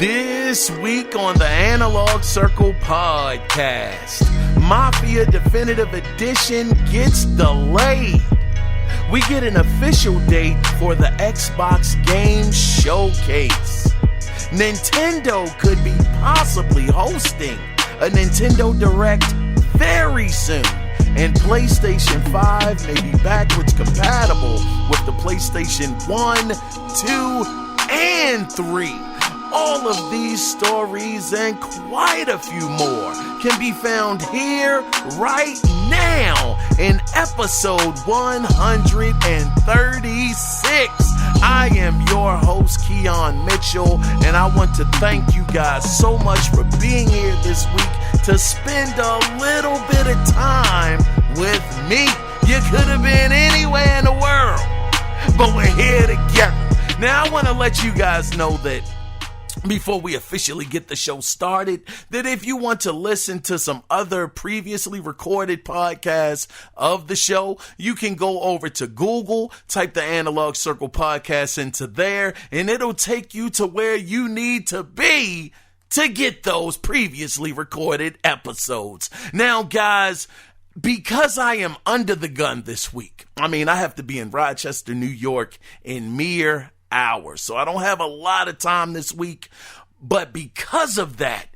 This week on the Analog Circle podcast, Mafia Definitive Edition gets delayed. We get an official date for the Xbox Game Showcase. Nintendo could be possibly hosting a Nintendo Direct very soon. And PlayStation 5 may be backwards compatible with the PlayStation 1, 2, and 3. All of these stories and quite a few more can be found here right now in episode 136. I am your host, Kiaun Mitchell, and I want to thank you guys so much for being here this week to spend a little bit of time with me. You could have been anywhere in the world, but we're here together. Now I want to let you guys know that before we officially get the show started, that if you want to listen to some other previously recorded podcasts of the show, you can go over to Google, type the Analog Circle podcast into there, and it'll take you to where you need to be to get those previously recorded episodes. Now, guys, because I am under the gun this week, I have to be in Rochester, New York in mere hours, so I don't have a lot of time this week, but because of that,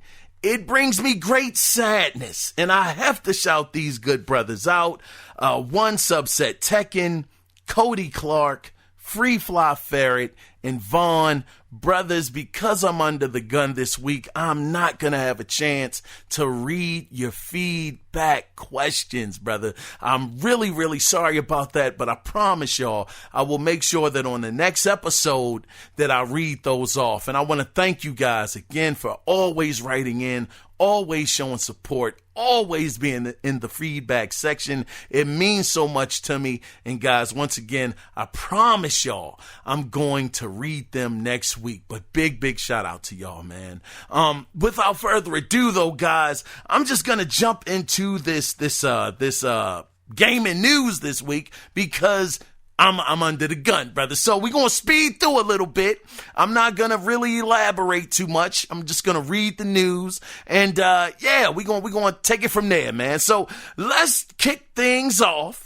it brings me great sadness, and I have to shout these good brothers out. One Subset Tekken, Cody Clark, Free Fly Ferret, and Vaughn. Brothers, because I'm under the gun this week, I'm not going to have a chance to read your feedback questions, brother. I'm really, really sorry about that, but I promise y'all, I will make sure that on the next episode that I read those off. And I want to thank you guys again for always writing in, always showing support, always being in the feedback section. It means so much to me. And guys, once again, I promise y'all, I'm going to read them next week. But big shout out to y'all, man. Without further ado, though, guys, I'm just gonna jump into this gaming news this week because I'm under the gun, brother. So we're going to speed through a little bit. I'm not going to really elaborate too much. I'm just going to read the news. And, we're going to take it from there, man. So let's kick things off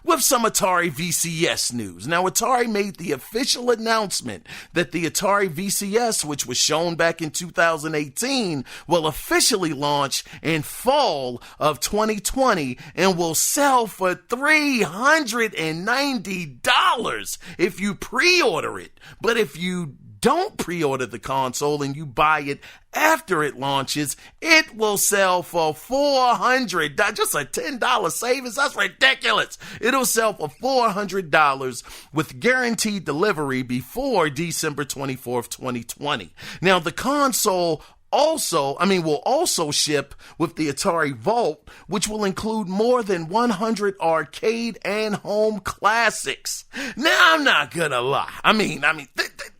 with some Atari VCS news. Now, Atari made the official announcement that the Atari VCS, which was shown back in 2018, will officially launch in fall of 2020 and will sell for $390 if you pre-order it. But if you don't pre-order the console and you buy it after it launches, it will sell for $400. Just a $10 savings. That's ridiculous. It'll sell for $400 with guaranteed delivery before December 24th, 2020. Now, the console will also ship with the Atari Vault, which will include more than 100 arcade and home classics. Now, I'm not gonna lie.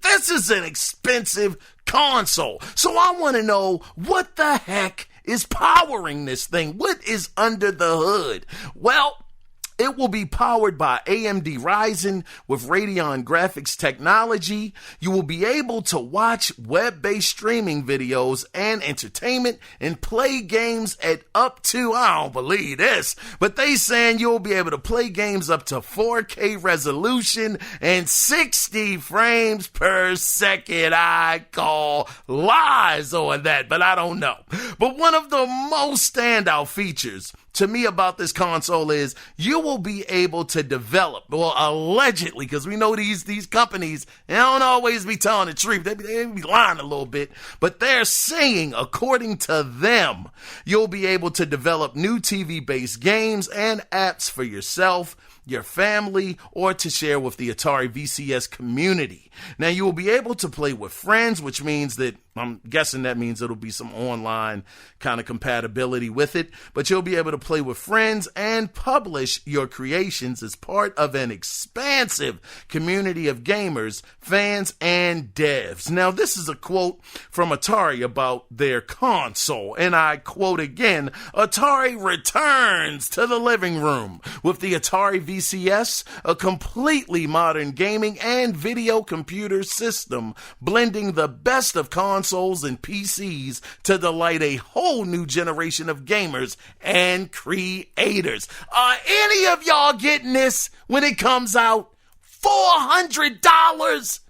This is an expensive console. So I want to know what the heck is powering this thing? What is under the hood? Well, it will be powered by AMD Ryzen with Radeon graphics technology. You will be able to watch web-based streaming videos and entertainment and play games at up to, I don't believe this, but they saying you'll be able to play games up to 4K resolution and 60 frames per second. I call lies on that, but I don't know. But one of the most standout features to me about this console is you will be able to develop, well, allegedly, because we know these companies, they don't always be telling the truth. They be lying a little bit, but they're saying, according to them, you'll be able to develop new TV-based games and apps for yourself, your family, or to share with the Atari VCS community. Now, you will be able to play with friends, which means that, I'm guessing that means it'll be some online kind of compatibility with it, but you'll be able to play with friends and publish your creations as part of an expansive community of gamers, fans, and devs. Now, this is a quote from Atari about their console, and I quote again, Atari returns to the living room with the Atari VCS, a completely modern gaming and video computer system, blending the best of consoles and PCs to delight a whole new generation of gamers and creators. Are any of y'all getting this when it comes out? $400?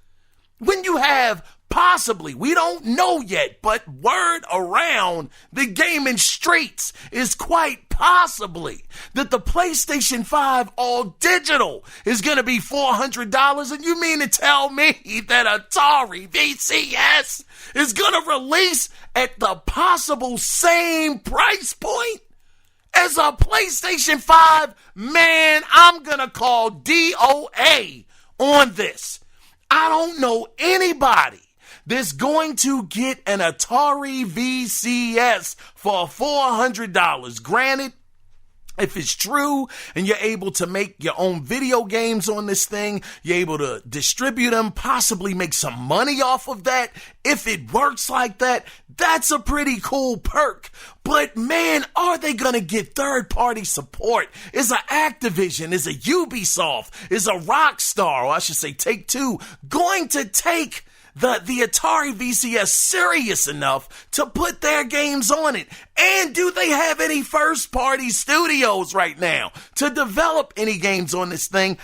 When you have possibly, we don't know yet, but word around the gaming streets is quite possibly that the PlayStation 5 all digital is going to be $400. And you mean to tell me that Atari VCS is going to release at the possible same price point as a PlayStation 5? Man, I'm going to call DOA on this. I don't know anybody that's going to get an Atari VCS for $400. Granted, if it's true and you're able to make your own video games on this thing, you're able to distribute them, possibly make some money off of that. If it works like that, that's a pretty cool perk. But man, are they going to get third-party support? Is a Activision, is a Ubisoft, is a Rockstar, or I should say Take-Two, going to take the Atari VCS serious enough to put their games on it? And do they have any first-party studios right now to develop any games on this thing?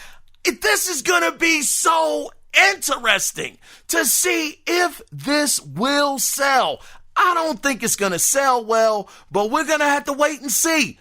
This is going to be so interesting to see if this will sell. I don't think it's going to sell well, but we're going to have to wait and see.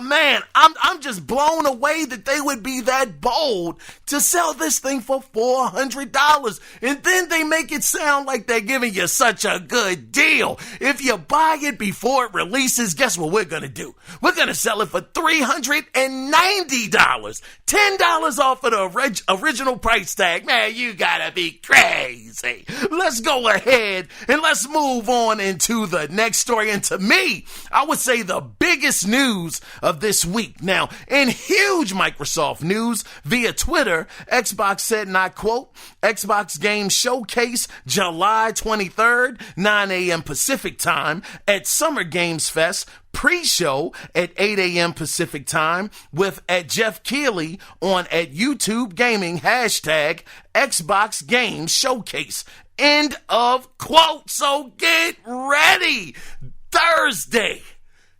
Man, I'm just blown away that they would be that bold to sell this thing for $400. And then they make it sound like they're giving you such a good deal. If you buy it before it releases, guess what we're going to do? We're going to sell it for $390. $10 off of the original price tag. Man, you gotta be crazy. Let's go ahead and let's move on into the next story. And to me, I would say the biggest news of this week. Now, in huge Microsoft news via Twitter, Xbox said, and I quote, Xbox Game Showcase July 23rd, 9 a.m. Pacific time at Summer Games Fest. Pre-show at 8 a.m. Pacific time with at Jeff Keighley on at YouTube Gaming hashtag Xbox Game Showcase. End of quote. So get ready. Thursday,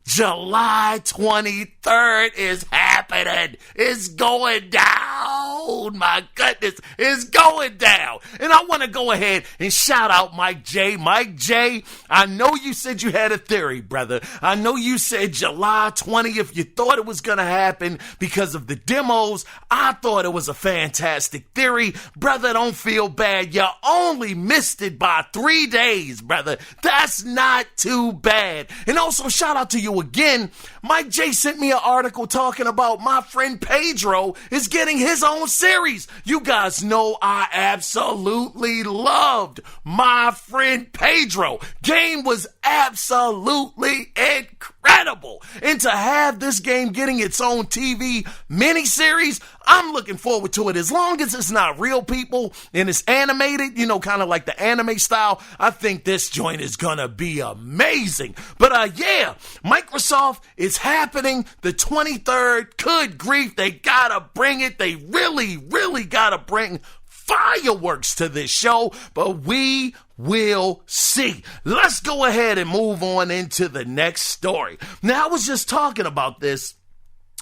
July 23rd is happening. It's going down. My goodness, it's going down. And I want to go ahead and shout out Mike J. Mike J, I know you said you had a theory, brother. I know you said July 20th. You thought it was going to happen because of the demos. I thought it was a fantastic theory. Brother, don't feel bad. You only missed it by 3 days, brother. That's not too bad. And also shout out to you again. Mike J sent me an article talking about my friend Pedro is getting his own series. You guys know I absolutely loved my friend Pedro. Game was absolutely incredible. And to have this game getting its own TV miniseries, I'm looking forward to it. As long as it's not real people and it's animated, you know, kind of like the anime style, I think this joint is gonna be amazing. But yeah, Microsoft is happening the 23rd. Good grief, they gotta bring it. They really gotta bring fireworks to this show, but we will see. Let's go ahead and move on into the next story. Now, I was just talking about this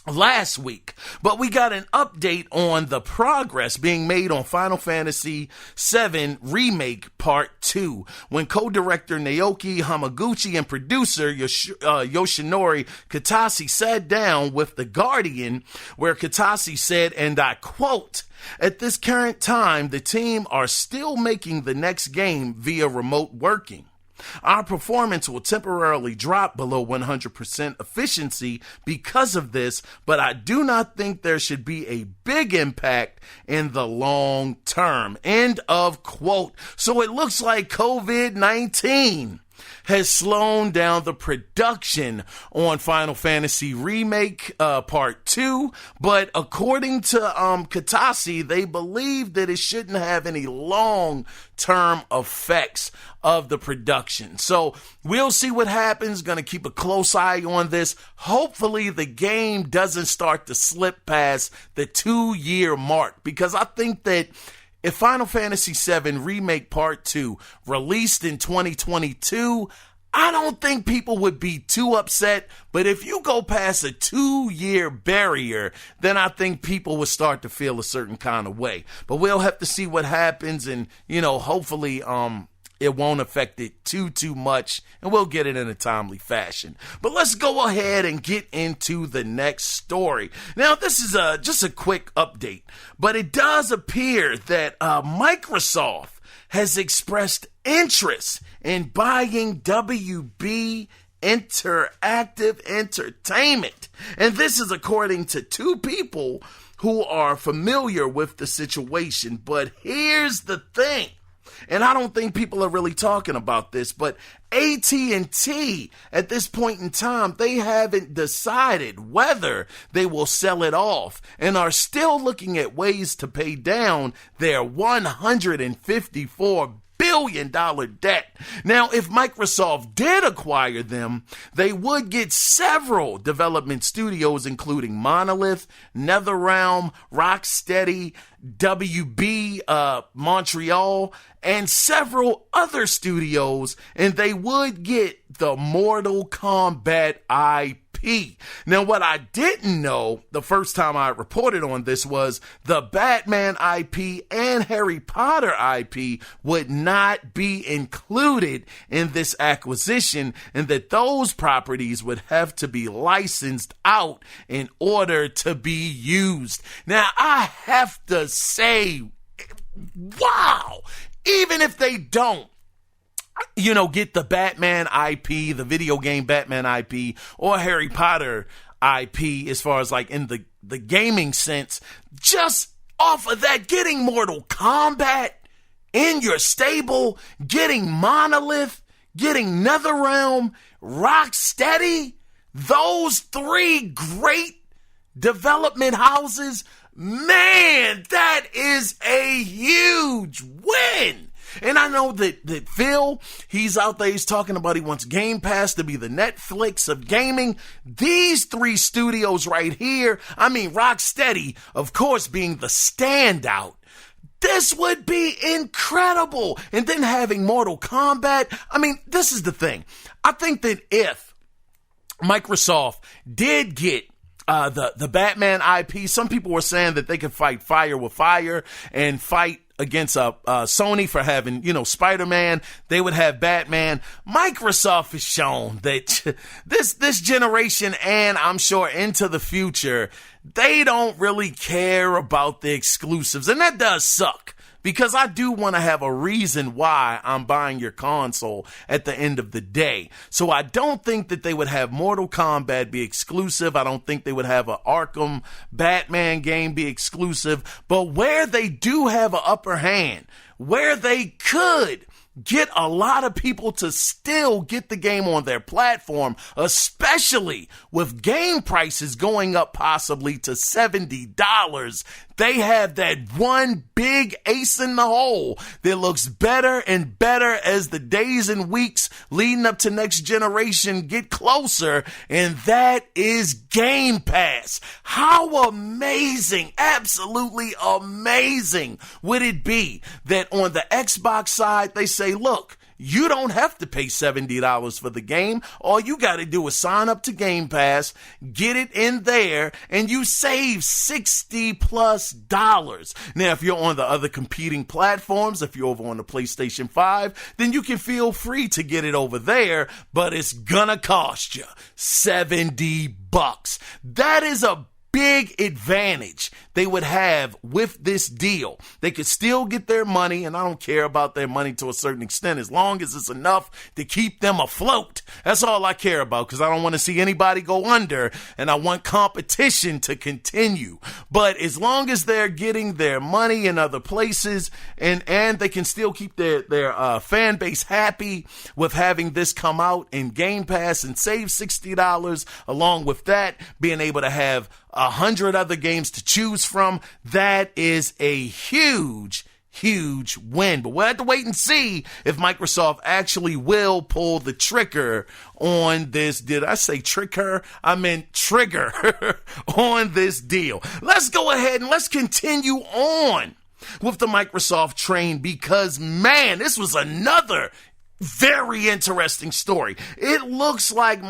last week, but we got an update on the progress being made on Final Fantasy VII Remake Part 2 when co-director Naoki Hamaguchi and producer Yoshinori Kitase sat down with The Guardian, where Kitase said, and I quote, "At this current time, the team are still making the next game via remote working. Our performance will temporarily drop below 100% efficiency because of this, but I do not think there should be a big impact in the long term." End of quote. So it looks like COVID-19 has slowed down the production on Final Fantasy Remake Part 2, but according to Katase, they believe that it shouldn't have any long-term effects of the production. So we'll see what happens. Going to keep a close eye on this. Hopefully the game doesn't start to slip past the 2-year mark, because I think that if Final Fantasy VII Remake Part 2 released in 2022, I don't think people would be too upset. But if you go past a 2-year barrier, then I think people would start to feel a certain kind of way. But we'll have to see what happens, and, hopefully, it won't affect it too much, and we'll get it in a timely fashion. But let's go ahead and get into the next story. Now, this is just a quick update, but it does appear that Microsoft has expressed interest in buying WB Interactive Entertainment. And this is according to 2 people who are familiar with the situation. But here's the thing. And I don't think people are really talking about this, but AT&T, at this point in time, they haven't decided whether they will sell it off and are still looking at ways to pay down their $154 billion debt. Now, if Microsoft did acquire them, they would get several development studios, including Monolith, NetherRealm, Rocksteady, WB Montreal, and several other studios, and they would get the Mortal Kombat IP. Now, what I didn't know the first time I reported on this was the Batman IP and Harry Potter IP would not be included in this acquisition, and that those properties would have to be licensed out in order to be used. Now, I have to say, wow, even if they don't, get the Batman IP, the video game Batman IP, or Harry Potter IP, as far as like in the gaming sense, just off of that, getting Mortal Kombat in your stable, getting Monolith, getting NetherRealm, Rocksteady, those 3 great development houses, man, that is a huge win. And I know that Phil, he's out there, he's talking about he wants Game Pass to be the Netflix of gaming. These 3 studios right here, Rocksteady, of course, being the standout. This would be incredible. And then having Mortal Kombat. This is the thing. I think that if Microsoft did get the Batman IP, some people were saying that they could fight fire with fire and fight against Sony for having, Spider-Man. They would have Batman. Microsoft has shown that this generation, and I'm sure into the future, they don't really care about the exclusives. And that does suck, because I do want to have a reason why I'm buying your console at the end of the day. So I don't think that they would have Mortal Kombat be exclusive. I don't think they would have an Arkham Batman game be exclusive. But where they do have an upper hand, where they could get a lot of people to still get the game on their platform, especially with game prices going up possibly to $70. They have that one big ace in the hole that looks better and better as the days and weeks leading up to next generation get closer, and that is Game Pass. How amazing, absolutely amazing would it be that on the Xbox side, they say, look, you don't have to pay $70 for the game. All you got to do is sign up to Game Pass, get it in there, and you save $60+. Now, if you're on the other competing platforms, if you're over on the PlayStation 5, then you can feel free to get it over there, but it's gonna cost you $70. That is a big advantage they would have with this deal. They could still get their money, and I don't care about their money to a certain extent as long as it's enough to keep them afloat. That's all I care about, because I don't want to see anybody go under, and I want competition to continue. But as long as they're getting their money in other places, and they can still keep their fan base happy with having this come out in Game Pass and save $60, along with that, being able to have 100 other games to choose from, that is a huge win. But we'll have to wait and see if Microsoft actually will pull the trigger on this. Did I say trigger? I meant trigger on this deal. Let's go ahead and let's continue on with the Microsoft train, because, man, this was another very interesting story. It looks like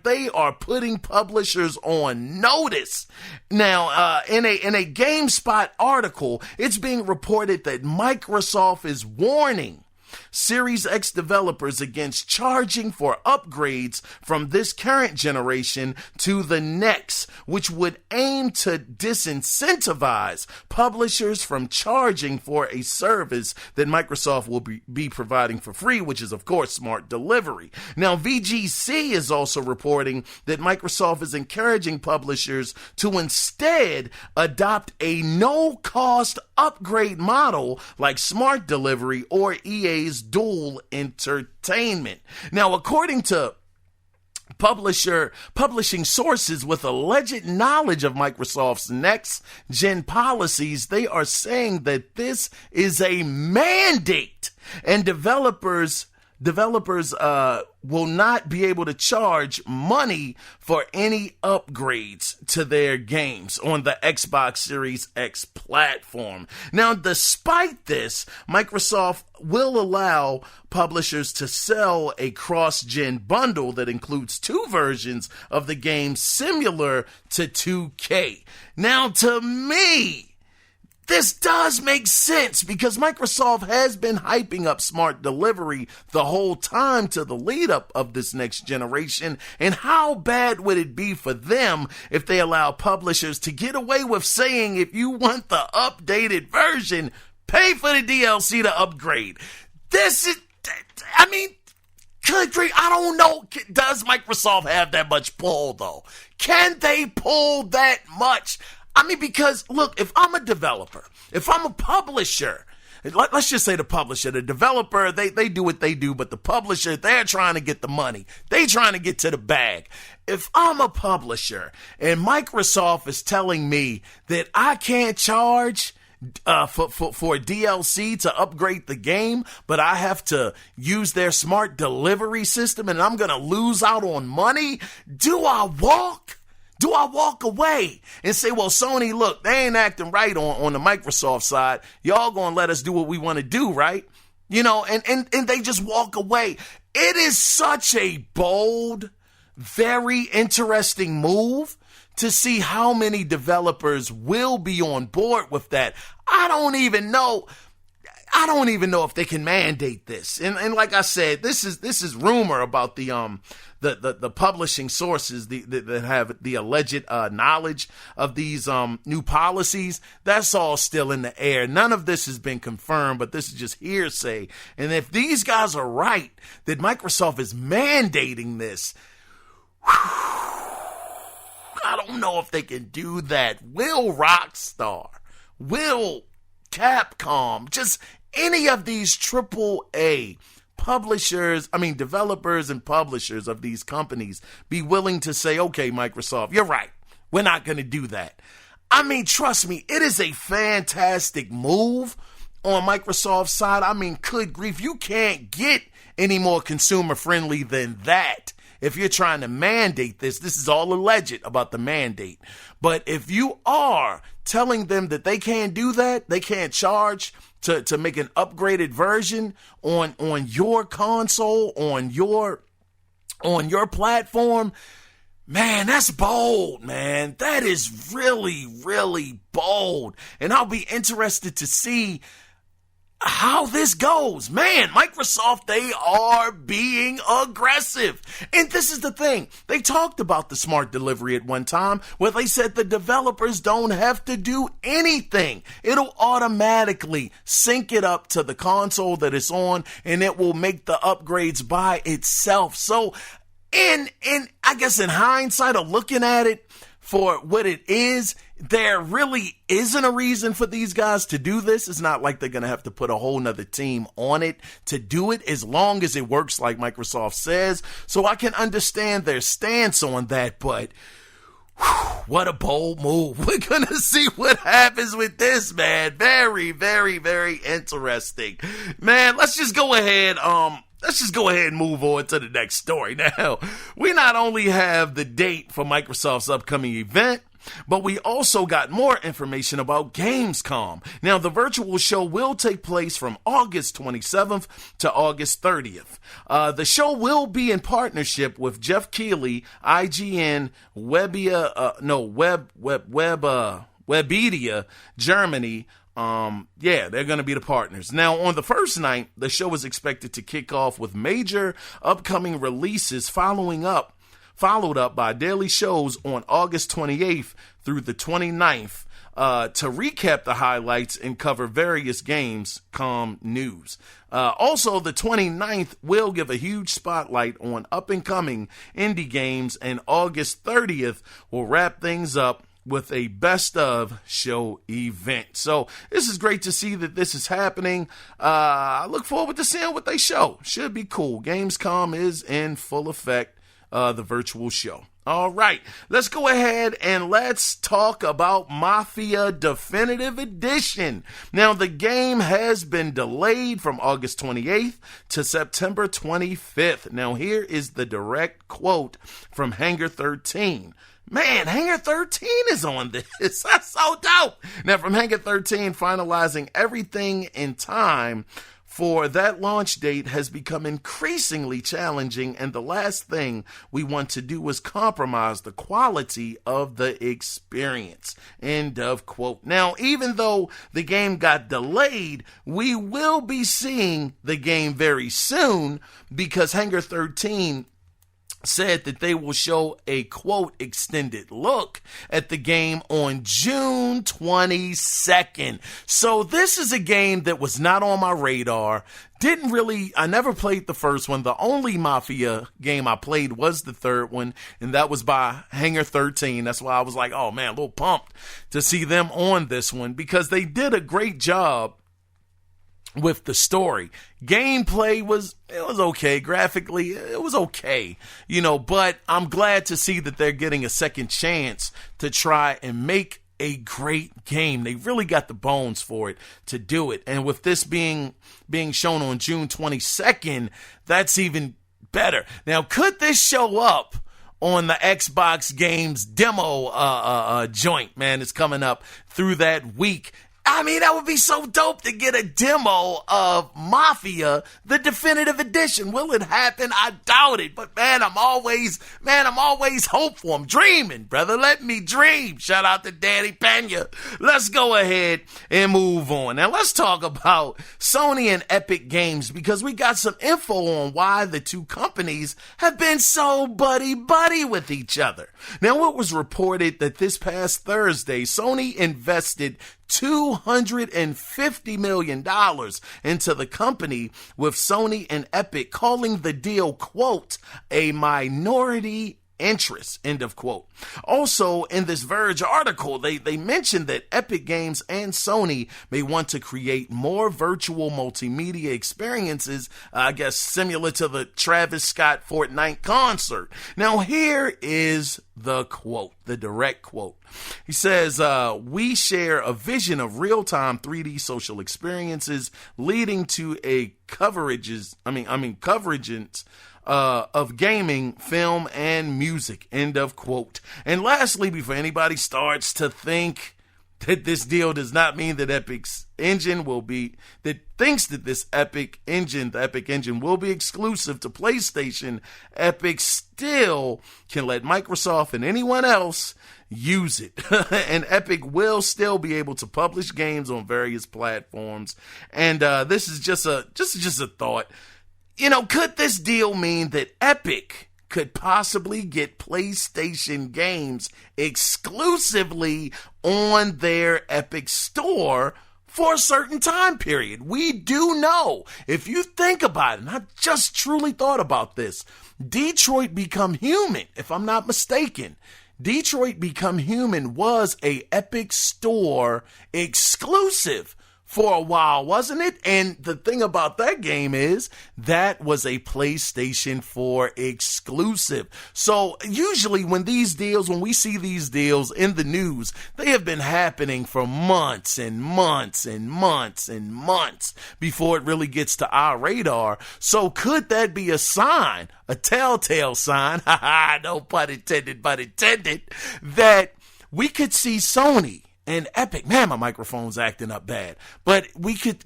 they are putting publishers on notice. Now, in a GameSpot article, it's being reported that Microsoft is warning Series X developers against charging for upgrades from this current generation to the next, which would aim to disincentivize publishers from charging for a service that Microsoft will be providing for free, which is, of course, smart delivery. Now, VGC is also reporting that Microsoft is encouraging publishers to instead adopt a no-cost upgrade model like smart delivery or EA's dual entertainment. Now, according to publishing sources with alleged knowledge of Microsoft's next-gen policies, they are saying that this is a mandate, and developers will not be able to charge money for any upgrades to their games on the Xbox Series X platform. Now, despite this, Microsoft will allow publishers to sell a cross-gen bundle that includes 2 versions of the game similar to 2K. Now, to me, this does make sense, because Microsoft has been hyping up smart delivery the whole time to the lead up of this next generation. And how bad would it be for them if they allow publishers to get away with saying, if you want the updated version, pay for the DLC to upgrade? This is, I mean, good grief, I don't know. Does Microsoft have that much pull, though? Can they pull that much? I mean, because, look, if I'm a developer, if I'm a publisher, let's just say the publisher, the developer, they do what they do, but the publisher, they're trying to get the money. They trying to get to the bag. If I'm a publisher and Microsoft is telling me that I can't charge for DLC to upgrade the game, but I have to use their smart delivery system and I'm going to lose out on money, do I walk away and say, well, Sony, look, they ain't acting right on the Microsoft side. Y'all gonna let us do what we want to do, right? You know, and they just walk away. It is such a bold, very interesting move to see how many developers will be on board with that. I don't even know if they can mandate this. And like I said, this is rumor about the publishing sources that have the alleged knowledge of these new policies. That's all still in the air. None of this has been confirmed, but this is just hearsay. And if these guys are right that Microsoft is mandating this, I don't know if they can do that. Will Rockstar, will Capcom, just any of these AAA developers and publishers of these companies be willing to say, okay, Microsoft, you're right. We're not going to do that. I mean, trust me, it is a fantastic move on Microsoft's side. I mean, good grief, you can't get any more consumer friendly than that. If you're trying to mandate this is all alleged about the mandate. But if you are telling them that they can't do that, they can't charge to make an upgraded version on your console, on your platform, man, that's bold, man. That is really, really bold. And I'll be interested to see how this goes. Man, Microsoft, they are being aggressive. And this is the thing. They talked about the smart delivery at one time where they said the developers don't have to do anything. It'll automatically sync it up to the console that it's on, and it will make the upgrades by itself. So in I guess in hindsight of looking at it for what it is, there really isn't a reason for these guys to do this. It's not like they're going to have to put a whole nother team on it to do it, as long as it works like Microsoft says. So I can understand their stance on that, but what a bold move. We're going to see what happens with this, man. Very, very, very interesting. Man, let's just go ahead and move on to the next story. Now, we not only have the date for Microsoft's upcoming event, but we also got more information about Gamescom. Now, the virtual show will take place from August 27th to August 30th. The show will be in partnership with Jeff Keighley, IGN, Webedia, Germany. They're going to be the partners. Now, on the first night, the show is expected to kick off with major upcoming releases followed up by daily shows on August 28th through the 29th to recap the highlights and cover various Gamescom news. Also, the 29th will give a huge spotlight on up-and-coming indie games, and August 30th will wrap things up with a best of show event. So this is great to see that this is happening. I look forward to seeing what they show. Should be cool. Gamescom is in full effect. The virtual show. All right, let's go ahead and let's talk about Mafia Definitive Edition. Now, the game has been delayed from August 28th to September 25th. Now, here is the direct quote from Hangar 13. Man, Hangar 13 is on this. That's so dope. Now, from Hangar 13, finalizing everything in time for that launch date has become increasingly challenging, and the last thing we want to do is compromise the quality of the experience. End of quote. Now, even though the game got delayed, we will be seeing the game very soon, because Hangar 13 said that they will show a, quote, extended look at the game on June 22nd. So this is a game that was not on my radar. I never played the first one. The only Mafia game I played was the third one, and that was by Hangar 13. That's why I was like, oh man, a little pumped to see them on this one, because they did a great job with the story. Gameplay was okay. Graphically, it was okay, but I'm glad to see that they're getting a second chance to try and make a great game. They really got the bones for it to do it. And with this being shown on June 22nd, that's even better. Now, could this show up on the Xbox Games demo joint? Man, it's coming up through that week. I mean, that would be so dope to get a demo of Mafia, the Definitive Edition. Will it happen? I doubt it. But man, I'm always hopeful. I'm dreaming, brother. Let me dream. Shout out to Danny Pena. Let's go ahead and move on. Now let's talk about Sony and Epic Games, because we got some info on why the two companies have been so buddy-buddy with each other. Now, it was reported that this past Thursday, Sony invested $250 million into the company, with Sony and Epic calling the deal, quote, a minority interest, end of quote. Also, in this Verge article, they mentioned that Epic Games and Sony may want to create more virtual multimedia experiences, I guess similar to the Travis Scott Fortnite concert. Now, here is the quote, the direct quote. He says, we share a vision of real-time 3D social experiences leading to a convergence of gaming, film, and music, end of quote. And lastly, before anybody starts to think that this deal does not mean that Epic's engine will be, that thinks that this Epic engine, the Epic engine, will be exclusive to PlayStation. Epic still can let Microsoft and anyone else use it. And Epic will still be able to publish games on various platforms. And this is just a thought. Could this deal mean that Epic could possibly get PlayStation games exclusively on their Epic store for a certain time period? We do know, if you think about it, and I just truly thought about this, Detroit Become Human, if I'm not mistaken, Detroit Become Human was a Epic Store exclusive for a while, wasn't it? And the thing about that game is that was a PlayStation 4 exclusive. So usually when we see these deals in the news, they have been happening for months and months and months and months before it really gets to our radar. So could that be a sign, a telltale sign, no pun intended, but intended, that we could see Sony and Epic, man, my microphone's acting up bad. But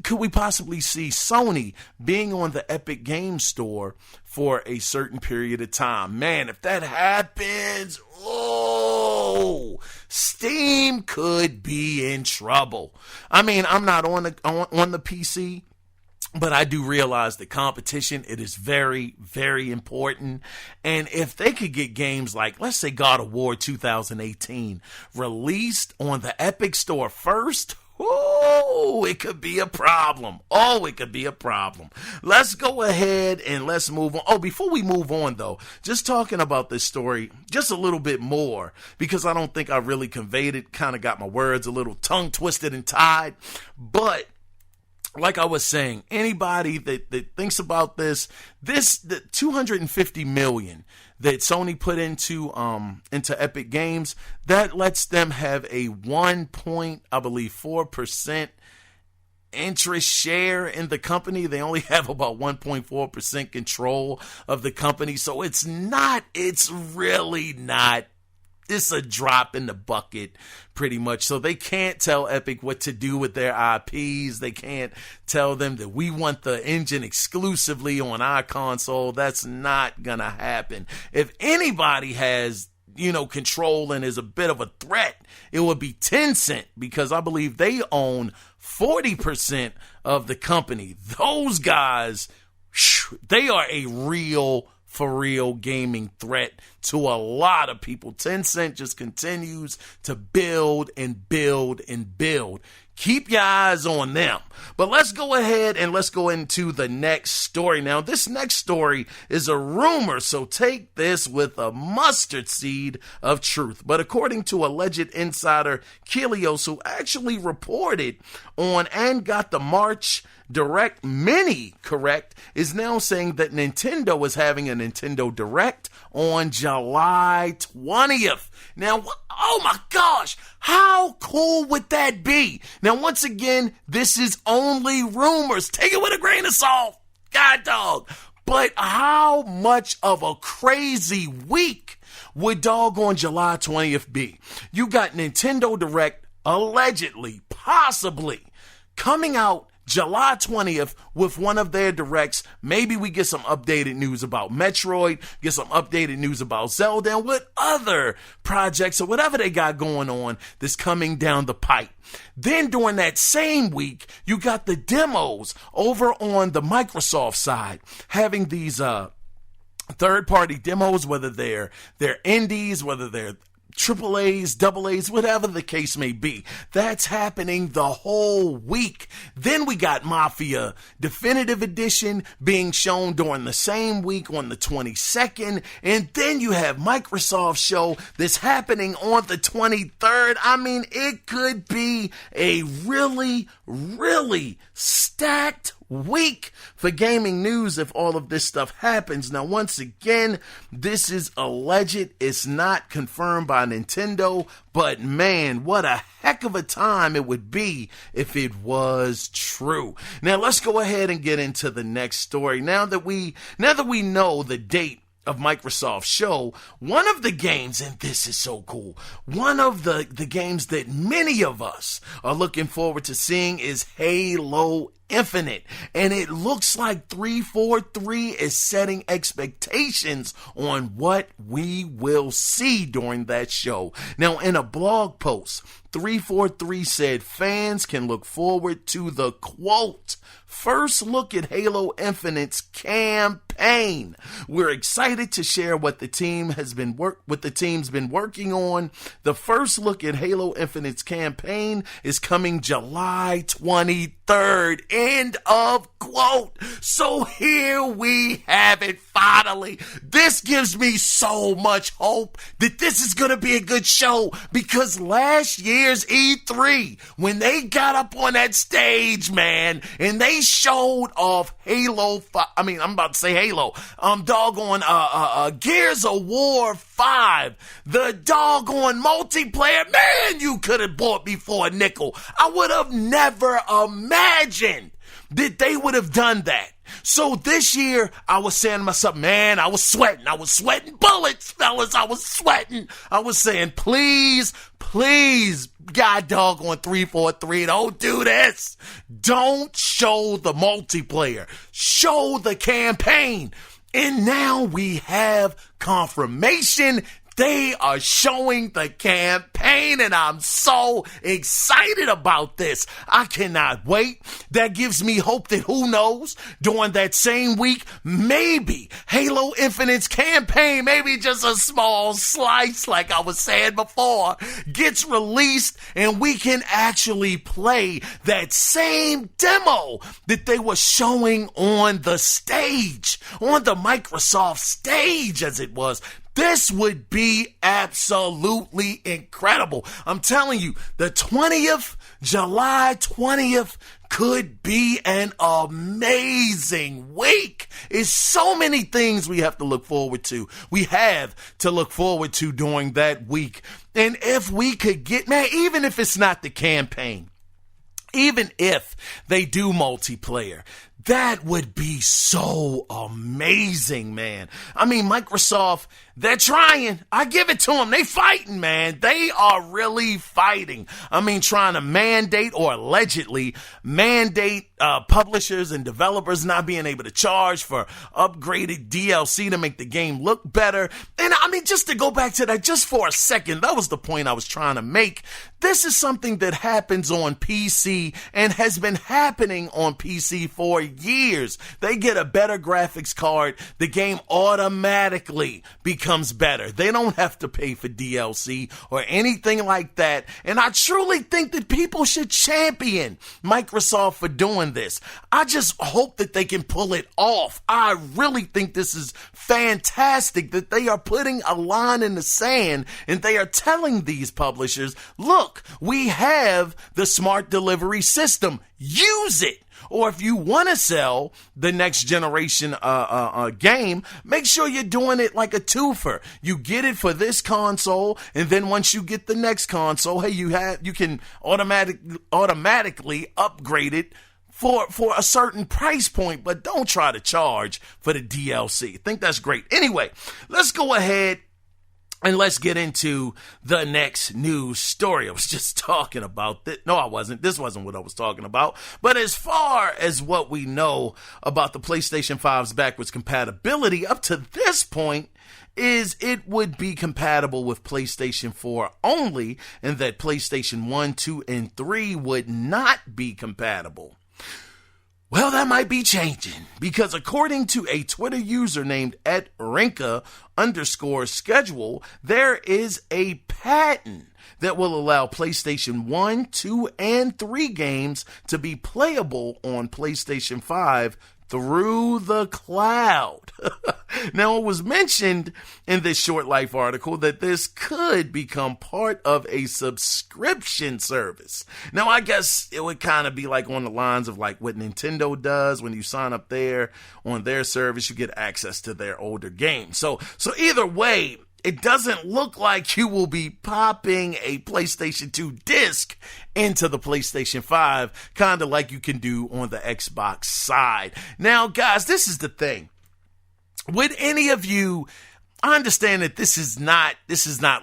could we possibly see Sony being on the Epic Game Store for a certain period of time? Man, if that happens, Steam could be in trouble. I mean, I'm not on the PC, but I do realize that competition, it is very, very important. And if they could get games like, let's say, God of War 2018 released on the Epic Store first, it could be a problem. It could be a problem. Let's go ahead and let's move on. Before we move on, though, just talking about this story just a little bit more, because I don't think I really conveyed it, kind of got my words a little tongue twisted and tied. But like I was saying, anybody that thinks about this, the $250 million that Sony put into Epic Games, that lets them have a 4% interest share in the company. They only have about 1.4% control of the company. So it's really not. It's a drop in the bucket, pretty much. So they can't tell Epic what to do with their IPs. They can't tell them that we want the engine exclusively on our console. That's not gonna happen. If anybody has, control and is a bit of a threat, it would be Tencent, because I believe they own 40% of the company. Those guys, they are a for real gaming threat to a lot of people. Tencent just continues to build and build and build. Keep your eyes on them. But let's go ahead and let's go into the next story. Now, this next story is a rumor, so take this with a mustard seed of truth. But according to alleged insider Kiaun, who actually reported on and got the March Direct Mini correct, is now saying that Nintendo is having a Nintendo Direct on July 20th. Now, oh my gosh, how cool would that be? Now, once again, this is only rumors. Take it with a grain of salt. God dog. But how much of a crazy week would doggone July 20th be? You got Nintendo Direct allegedly, possibly coming out July 20th with one of their directs. Maybe we get some updated news about Metroid, get some updated news about Zelda, and what other projects or whatever they got going on that's coming down the pipe. Then during that same week, you got the demos over on the Microsoft side, having these third-party demos, whether they're indies, whether they're triple A's, double A's, whatever the case may be. That's happening the whole week. Then we got Mafia Definitive Edition being shown during the same week on the 22nd. And then you have Microsoft show that's happening on the 23rd. I mean, it could be a really, really stacked week for gaming news if all of this stuff happens. Now, once again, this is alleged. It's not confirmed by Nintendo, but man, what a heck of a time it would be if it was true. Now, let's go ahead and get into the next story. Now that we know the date of Microsoft show, one of the games, and this is so cool, one of the games that many of us are looking forward to seeing is Halo Infinite. And it looks like 343 is setting expectations on what we will see during that show. Now, in a blog post, 343 said fans can look forward to the, quote, first look at Halo Infinite's campaign. We're excited to share what the team's been working on. The first look at Halo Infinite's campaign is coming July 23rd. End of quote. So here we have it finally. This gives me so much hope that this is going to be a good show, because last year's E3, when they got up on that stage, man, and they showed off Halo, Gears of War 5, the doggone multiplayer, man, you could have bought me for a nickel. I would have never imagined that they would have done that. So this year, I was saying to myself, man, I was sweating bullets, fellas. I was sweating. I was saying, please, God doggone 343, don't do this. Don't show the multiplayer. Show the campaign. And now we have confirmation. They are showing the campaign, and I'm so excited about this. I cannot wait. That gives me hope that, who knows, during that same week, maybe Halo Infinite's campaign, maybe just a small slice, like I was saying before, gets released, and we can actually play that same demo that they were showing on the stage, on the Microsoft stage, as it was. This would be absolutely incredible. I'm telling you, the 20th, July 20th, could be an amazing week. It's so many things we have to look forward to. We have to look forward to during that week. And if we could get, man, even if it's not the campaign, even if they do multiplayer, that would be so amazing, man. I mean, Microsoft, they're trying. I give it to them. They fighting, man. They are really fighting. I mean, trying to mandate, or allegedly mandate, publishers and developers not being able to charge for upgraded DLC to make the game look better. And I mean, just to go back to that just for a second, that was the point I was trying to make. This is something that happens on PC and has been happening on PC for years. They get a better graphics card, the game automatically becomes better. They don't have to pay for DLC or anything like that. And I truly think that people should champion Microsoft for doing this. I just hope that they can pull it off. I really think this is fantastic that they are putting a line in the sand and they are telling these publishers, look, we have the smart delivery system. Use it. Or if you want to sell the next generation game, make sure you're doing it like a twofer. You get it for this console, and then once you get the next console, hey, you can automatically upgrade it for a certain price point, but don't try to charge for the DLC. I think that's great. Anyway, let's go ahead and let's get into the next news story. I was just talking about this. No, I wasn't. This wasn't what I was talking about. But as far as what we know about the PlayStation 5's backwards compatibility up to this point, is it would be compatible with PlayStation 4 only, and that PlayStation 1, 2, and 3 would not be compatible. Well, that might be changing, because according to a Twitter user named @Rinka_schedule, there is a patent that will allow PlayStation 1, 2, and 3 games to be playable on PlayStation 5 through the cloud. Now, it was mentioned in this Short Life article that this could become part of a subscription service. Now, I guess it would kind of be like on the lines of like what Nintendo does. When you sign up there on their service, you get access to their older games. So either way, it doesn't look like you will be popping a PlayStation 2 disc into the PlayStation 5, kind of like you can do on the Xbox side. Now, guys, this is the thing. would any of you, I understand that this is not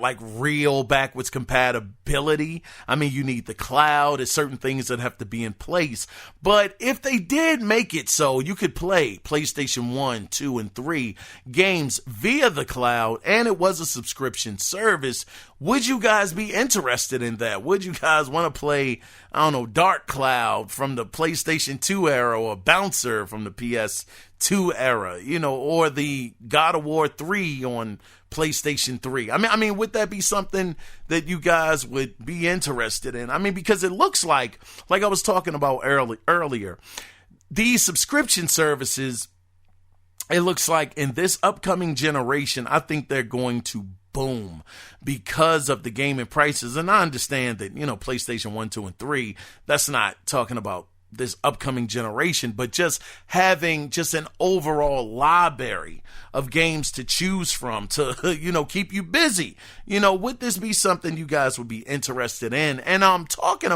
like real backwards compatibility. I mean, you need the cloud. There's certain things that have to be in place. But if they did make it so you could play PlayStation 1, 2, and 3 games via the cloud, and it was a subscription service, would you guys be interested in that? Would you guys want to play, I don't know, Dark Cloud from the PlayStation 2 era, or Bouncer from the PS2 era, or the God of War 3 on PlayStation 3? I mean, would that be something that you guys would be interested in? I mean, because it looks like I was talking about earlier, these subscription services, it looks like in this upcoming generation, I think they're going to boom because of the gaming prices. And I understand that, PlayStation 1, 2, and 3, that's not talking about this upcoming generation, but just having just an overall library of games to choose from to, keep you busy. Would this be something you guys would be interested in? And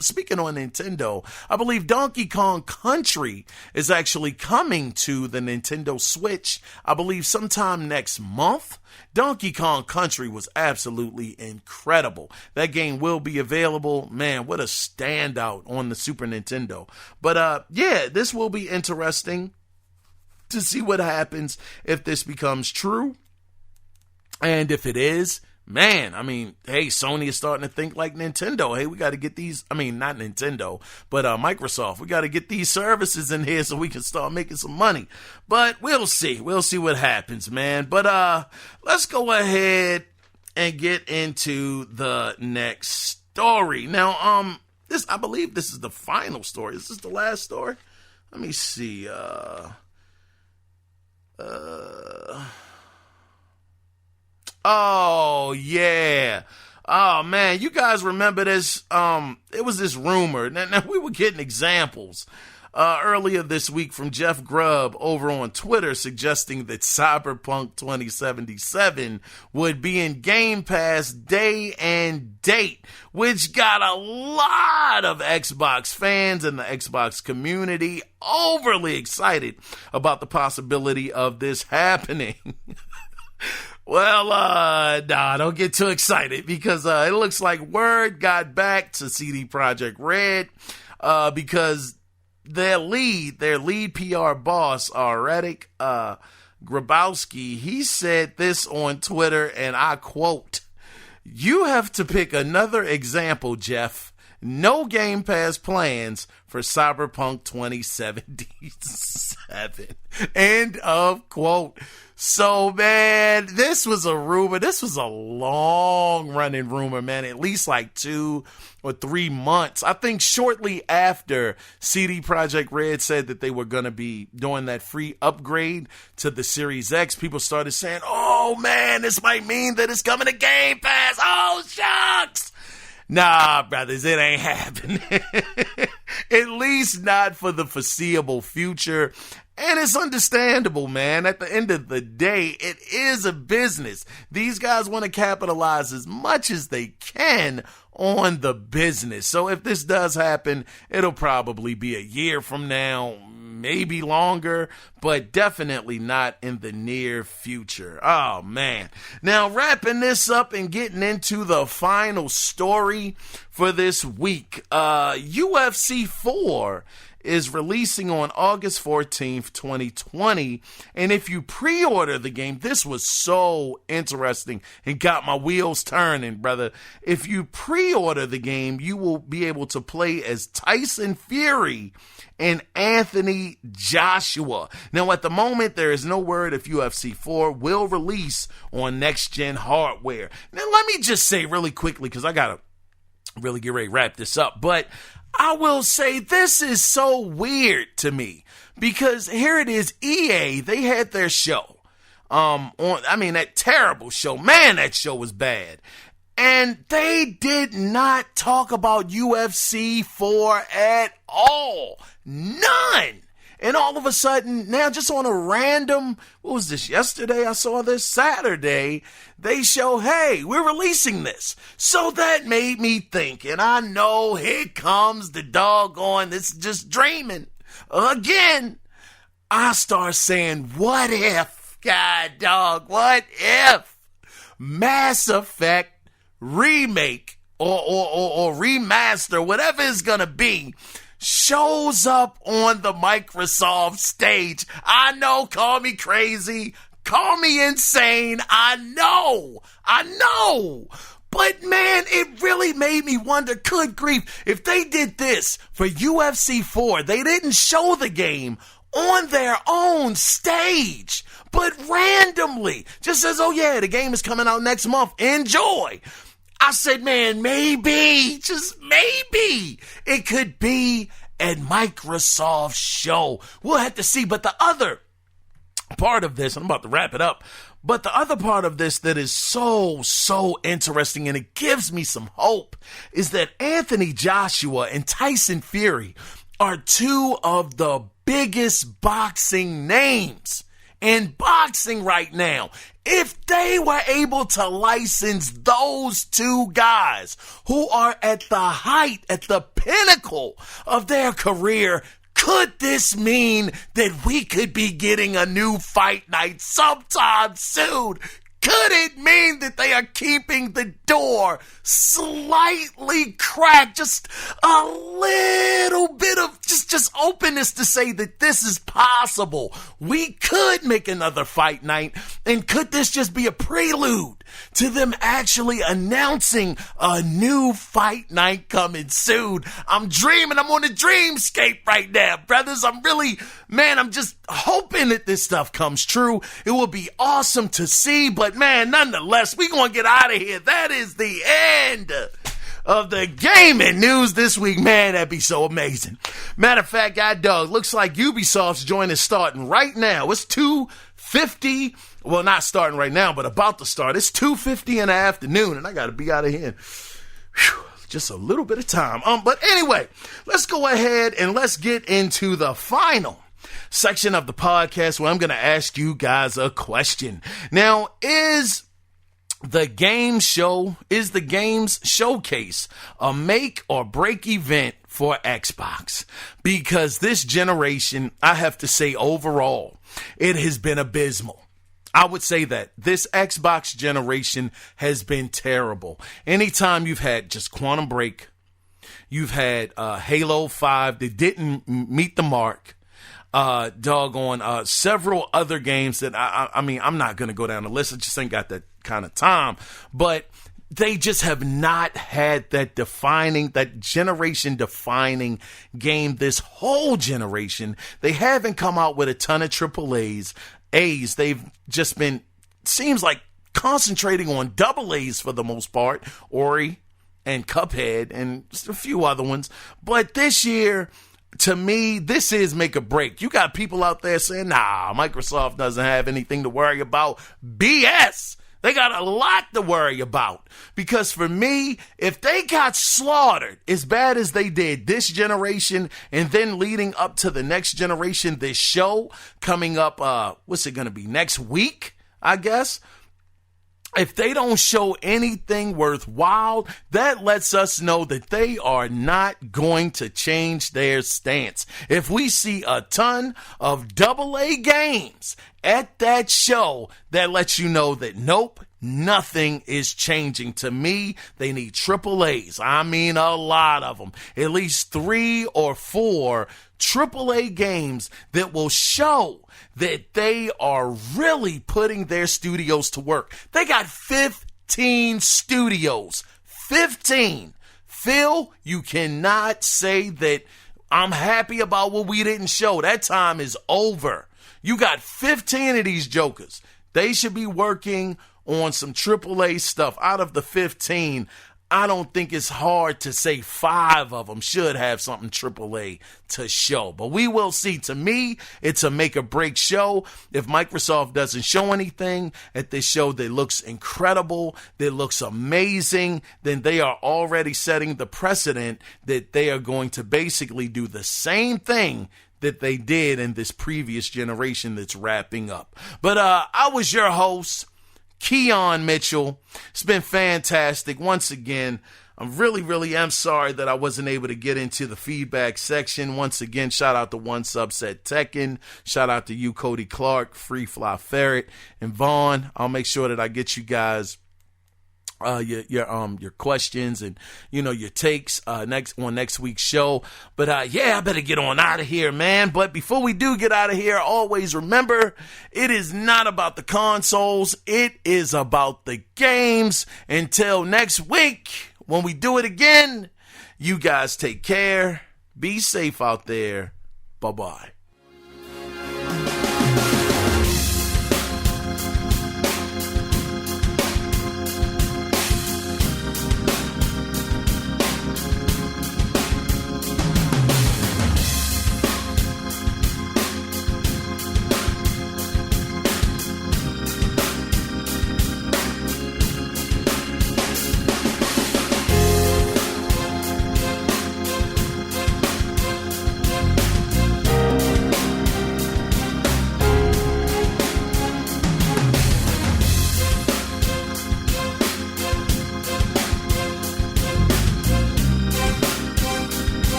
speaking on Nintendo, I believe Donkey Kong Country is actually coming to the Nintendo Switch, I believe sometime next month. Donkey Kong Country was absolutely incredible. That game will be available. Man, what a standout on the Super Nintendo. But this will be interesting to see what happens if this becomes true. And if it is, man, I mean, hey, Sony is starting to think like Nintendo. Hey, we got to get these, not Nintendo, but Microsoft. We got to get these services in here so we can start making some money. But we'll see. We'll see what happens, man. But let's go ahead and get into the next story. Now, I believe this is the final story. Is this the last story? Let me see. Oh, yeah. Oh, man, you guys remember this? It was this rumor. Now we were getting examples earlier this week from Jeff Grubb over on Twitter suggesting that Cyberpunk 2077 would be in Game Pass day and date, which got a lot of Xbox fans and the Xbox community overly excited about the possibility of this happening. Well, don't get too excited because it looks like word got back to CD Projekt Red because their lead PR boss, Radek Grabowski, he said this on Twitter, and I quote, "You have to pick another example, Jeff. No Game Pass plans for Cyberpunk 2077. End of quote. So, man, this was a rumor. This was a long-running rumor, man, at least like 2 or 3 months. I think shortly after CD Projekt Red said that they were going to be doing that free upgrade to the Series X, people started saying, oh, man, this might mean that it's coming to Game Pass. Oh, shucks. Nah, brothers, it ain't happening. At least not for the foreseeable future. And it's understandable, man. At the end of the day, it is a business. These guys want to capitalize as much as they can on the business. So if this does happen, it'll probably be a year from now, maybe longer, but definitely not in the near future. Oh, man. Now, wrapping this up and getting into the final story for this week, UFC 4 is releasing on August 14th, 2020. And if you pre-order the game, this was so interesting and got my wheels turning, brother. If you pre-order the game, you will be able to play as Tyson Fury and Anthony Joshua. Now, at the moment, there is no word if UFC 4 will release on next-gen hardware. Now, let me just say really quickly, because I got to really get ready to wrap this up, but I will say this is so weird to me because here it is, EA, they had their show, that terrible show, man, that show was bad, and they did not talk about UFC 4 at all, none. And all of a sudden, now just on a random, what was this, yesterday? I saw this Saturday. They show, hey, we're releasing this. So that made me think, and I know here comes the doggone, this is just dreaming. Again, I start saying, what if God, dog, what if Mass Effect remake or remaster, whatever it's gonna be, shows up on the Microsoft stage? I know, call me crazy, call me insane, I know. But man, it really made me wonder, good grief, if they did this for UFC 4, they didn't show the game on their own stage, but randomly, just says, oh yeah, the game is coming out next month, enjoy. I said, man, maybe, just maybe, it could be a Microsoft show. We'll have to see. But the other part of this, I'm about to wrap it up, but the other part of this that is so interesting, and it gives me some hope, is that Anthony Joshua and Tyson Fury are two of the biggest boxing names in boxing right now. If they were able to license those two guys who are at the height, at the pinnacle of their career, could this mean that we could be getting a new fight night sometime soon? Could it mean that they are keeping the door slightly cracked? Just a little bit of just openness to say that this is possible. We could make another fight night. And could this just be a prelude to them actually announcing a new fight night coming soon? I'm dreaming. I'm on the dreamscape right now, brothers. I'm just hoping that this stuff comes true. It will be awesome to see, but man, nonetheless, we're going to get out of here. That is the end of the gaming news this week. Man, that'd be so amazing. Matter of fact, dog, looks like Ubisoft's joint is starting right now. It's 2:50. Well, not starting right now, but about to start. It's 2:50 in the afternoon, and I got to be out of here. Just a little bit of time. But anyway, let's go ahead and let's get into the final section of the podcast where I'm going to ask you guys a question. Now, is the games showcase a make or break event for Xbox? Because this generation, I have to say overall, it has been abysmal. I would say that this Xbox generation has been terrible. Anytime you've had just Quantum Break, you've had Halo 5 that didn't meet the mark, several other games that I mean, I'm not going to go down the list. I just ain't got that kind of time, but they just have not had that generation defining game this whole generation. They haven't come out with a ton of AAAs. They've just been, seems like, concentrating on AA's for the most part, Ori and Cuphead and just a few other ones. But this year, to me, this is make or break. You got people out there saying, nah, Microsoft doesn't have anything to worry about. BS! They got a lot to worry about. Because for me, if they got slaughtered as bad as they did this generation and then leading up to the next generation, this show coming up, what's it going to be, next week, I guess? If they don't show anything worthwhile, that lets us know that they are not going to change their stance. If we see a ton of AA games at that show, that lets you know that nope, nothing is changing. To me, they need AAAs. I mean, a lot of them. At least 3 or 4 AAA games that will show that they are really putting their studios to work. They got 15 studios. 15. Phil, you cannot say that I'm happy about what we didn't show. That time is over. You got 15 of these jokers. They should be working on some AAA stuff. Out of the 15, I don't think it's hard to say 5 of them should have something AAA to show. But we will see. To me, it's a make or break show. If Microsoft doesn't show anything at this show that looks incredible, that looks amazing, then they are already setting the precedent that they are going to basically do the same thing that they did in this previous generation that's wrapping up. But I was your host, Kiaun Mitchell. It's been fantastic. Once again, I really am sorry that I wasn't able to get into the feedback section. Once again, shout out to One Subset Tekken. Shout out to you, Cody Clark, Free Fly Ferret, and Vaughn. I'll make sure that I get you guys your questions and your takes next week's show. But I better get on out of here, man. But before we do get out of here, always remember, it is not about the consoles, it is about the games. Until next week, when we do it again, you guys take care, be safe out there. Bye-bye.